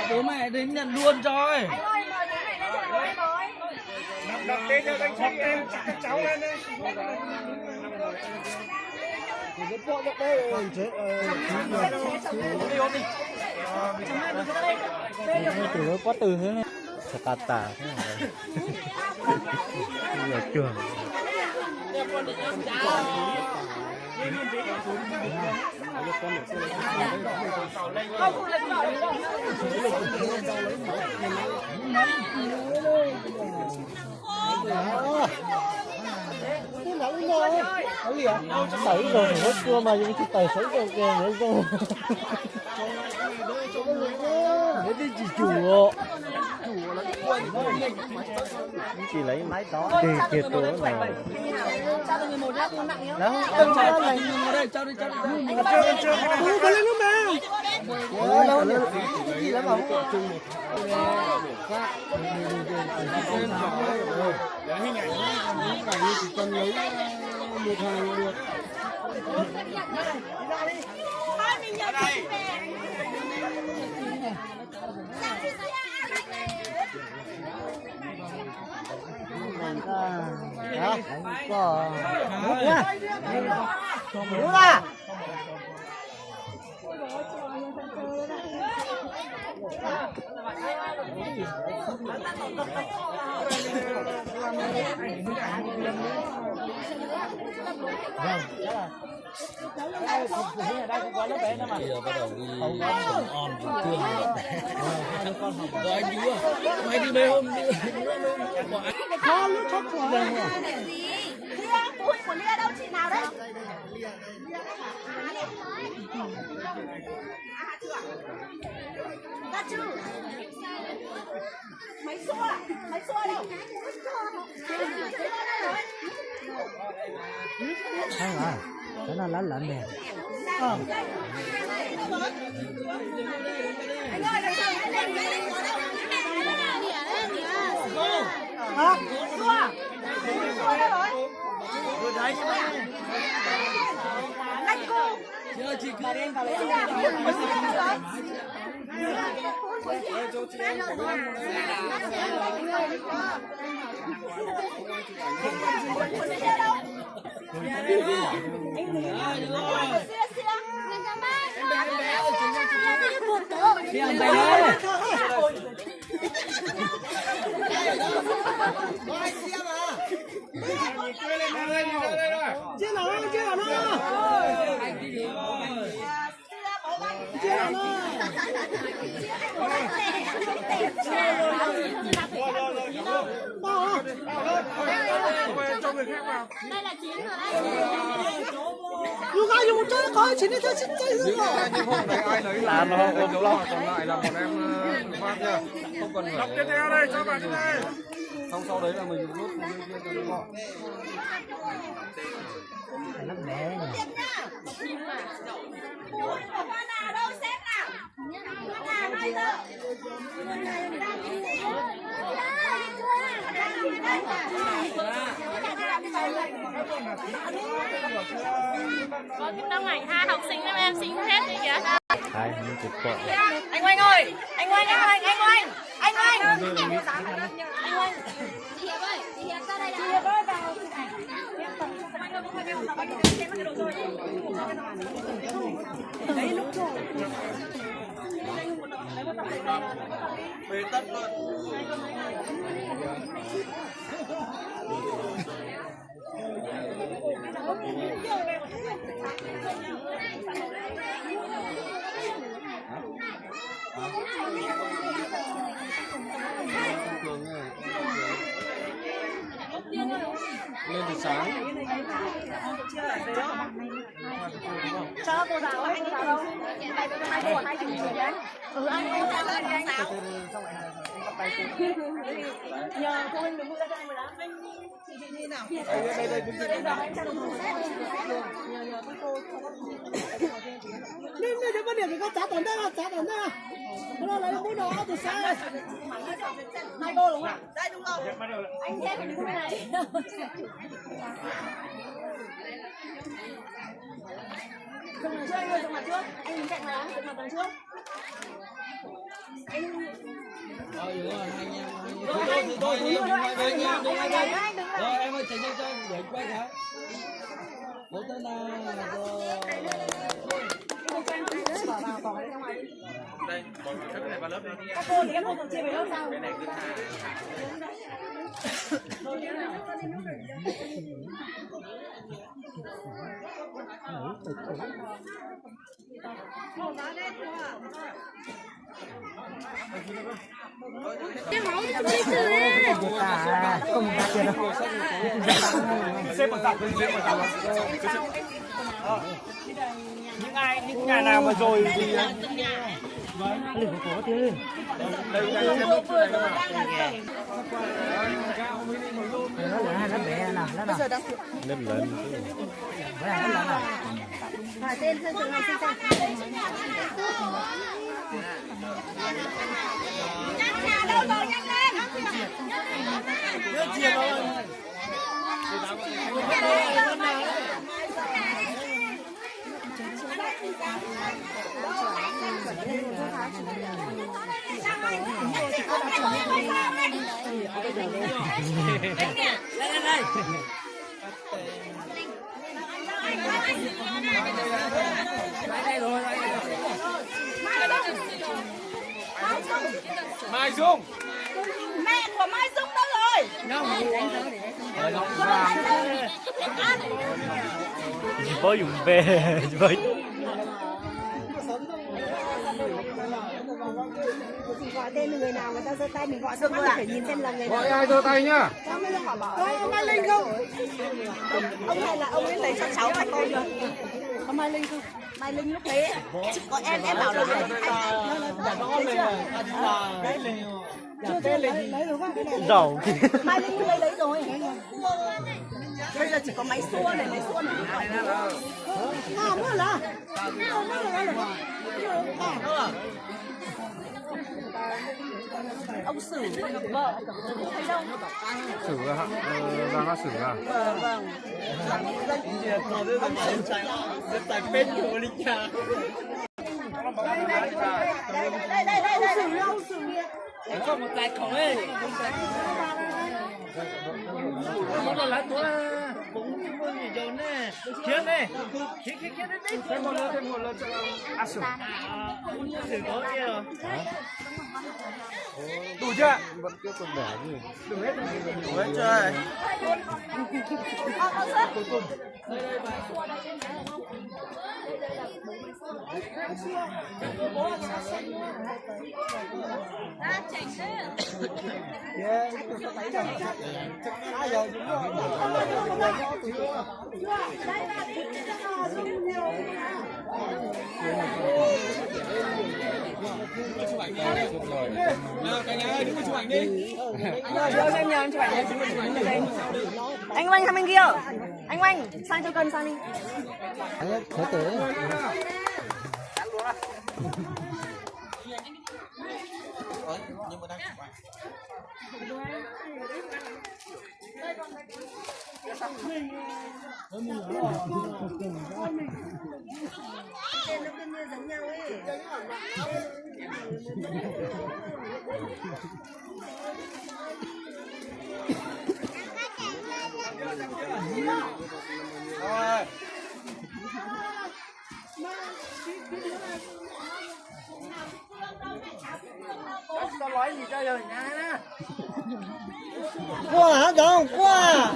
Bố mẹ đến nhận luôn cho ơi. Anh ơi, mời bố mẹ lên cho nào em ơi. Đọc tên cho anh chị em các cháu lên đây. từ có từ thế này tà tà thế này là trường sấy rồi thì hết cưa mà những cái tài sấy rồi kìa nữa rồi đấy đi chỉ chủ chỉ lấy máy đó thì kiệtตัวnày Cho từng người một nhá, không nặng nhá. đó Cho đi. Ủa, có lên nữa mà đâu nữa gì lắm không Hình ảnh những cảnh chỉ cần lấy một hàng được. đó có đúng nha đúng là Bây giờ bắt đầu đi on thương rồi anh chú à, mày đi mấy hôm khó lúc thoát qua Phụ huynh của Lia đâu, chị nào đấy? Ra chưa? Máy xua đâu? sao à cái nó lạnh lạnh nè Anh ơi, đằng sau cái lên hả xua đâu rồi? Anh cô. chưa chị cứ đến vào Cho người khác vào. Đây là chiến rồi đấy. 누가 이거 못 coi chỉ đi theo chính tay Những hôm đấy ai lấy là nó ôm chỗ lo, còn lại là bọn em phát nha. Không cần phải. Đọc tiếp theo đây, cho bạn đây. Xong sau đấy là mình rút bên kia cho nó gọn. lắm mẹ nè Con nào đâu xếp nào? Con nào đây đâu? Có cái tấm ảnh hai học sinh em xin hết đi kìa. hai mươi chục cọ Anh Oanh ơi, anh Oanh. Chị Hiệp ra đây đã. Chị Hiệp ơi, vào chụp ảnh. Đấy lúc rồi. Bế tất luôn. Lên từ sáng. Cho cô giáo anh vào đâu? Tại vì hai cô hai chừng đấy. Anh cô giáo lên anh giáo. Nhờ phụ huynh đừng mua ra cho anh rồi đó. Chị nào? Đây đứng trên Giờ anh cho đồng hồ xếp. Nhờ các cô cho nên có điểm thì có trả tổn đây à nó lấy mũi đồ từ xa hai cô đúng không ạ? Đây đúng rồi. Anh xem cái mũi này. Dừng mặt trước anh ơi, dừng mặt trước. Anh đứng cạnh mà, dừng mặt đằng trước. Tôi rồi em ơi chạy nhanh cho để quay cái bố tên là đây bọn cái này vào lớp đi. các cô thì các cô còn chia về lớp sao? Cái này cứ cái máu nó đi từ ấy. Không ra tiền đâu. xếp một dọc, xếp một dọc. Những nhà nào mà rồi thì Lửa của tiêu lên. đây xếp một chút này các Nó là nó bé nào, nó nào. lên lên. Nó là nó nào. Hỏi tên sơn trường này xin tên. Nhanh nhà đâu rồi, nhanh lên. Mai Dung. Mẹ của Mai Dung đâu rồi? bố dùng về với Gọi tên người nào người ta giơ tay mình gọi xong rồi phải nhìn xem là người nào. Gọi ai giơ tay nhá. Có Mai Linh không? Ông này là ông ấy lấy cho cháu phải coi được. Có Mai Linh không? Mai Linh lúc đấy có em bảo là lấy đúng không? dầu Mai Linh lấy rồi. Bây giờ chỉ có máy xua này, máy xua này. Nào nữa là. Ông Sử vợ thấy đâu? Sử ra nó Sử à? Vâng. tại bên của linh cha Đây. Ông Sử có một tài khổng ấy một là lá túa cũng gì rồi nè kiếm này kiếm đấy Thêm một lần cho à Sử. thử có kia rồi Đủ chưa? Vẫn cứ còn đẻ như. Đủ hết rồi. Cuối cùng. cả nhà ơi đứng chụp ảnh đi anh Oanh sang bên kia. Anh Oanh sang cho cân sang đi. Thế tử. Tao nói gì cho rồi nha. Qua hả con? Qua.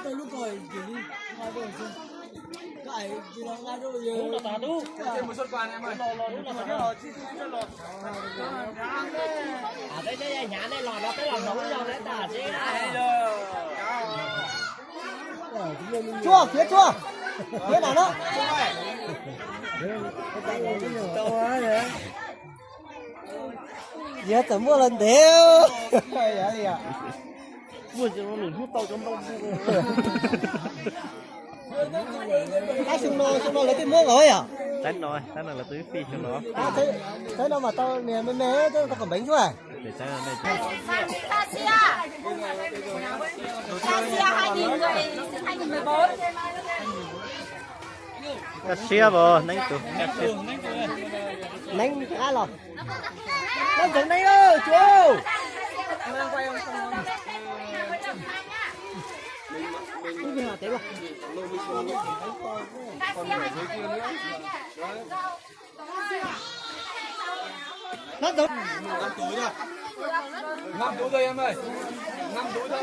tôi lúc rồi kiểu đi hai đôi chứ cái gì đó hai đôi giờ đúng là bà đúng Thêm một suất quà em ơi. đây nhà đây lò nó cái lò nấu cho đấy ta chứ Chua, phía nào đó. Giờ tớ mua lần theo. mua cho nó lùn hút tao trong đông Sung nó lấy cái muỗng rồi à? Tánh rồi là tưới phi cho nó. Thế nào mà tao nè mê tao còn bánh chứ à? Để trái này. Tasia 2014. Cắt xia bò, nánh tụ. Nánh cá lò. Nó giống nánh ơi, chú. Cái gì mà thế không? Còn phải dưới kia nữa. Nó giống 5 túi thôi. 5 túi thôi em ơi. 5 túi thôi.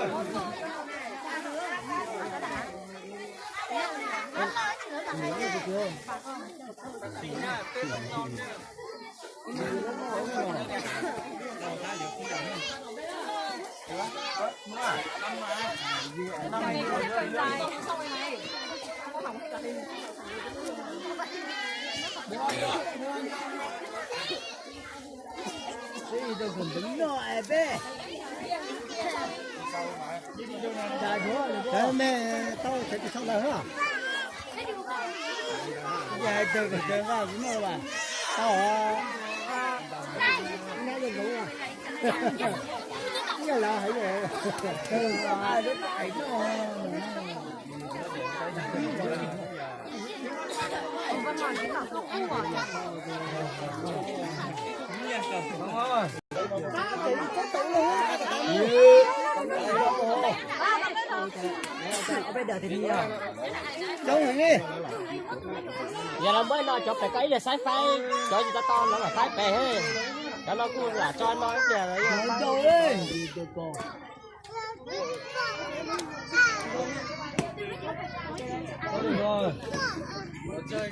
Cái đâu còn bánh nọ bé. Cái mẹ tao sẽ đi xong rồi hả? Dạ chơi còn chơi vào cũng đâu bà. Tao nghe được đúng à? Nghe là hãy về. Ai đó tại nó. Bây giờ thì nhiều. Đâu rồi đi. Giờ là mới nói cho phải cái giờ sái phai cho người ta to nó là phai bè hết. Cho nó cũng là cho nó ít giờ rồi. Đâu đấy. Thôi được rồi.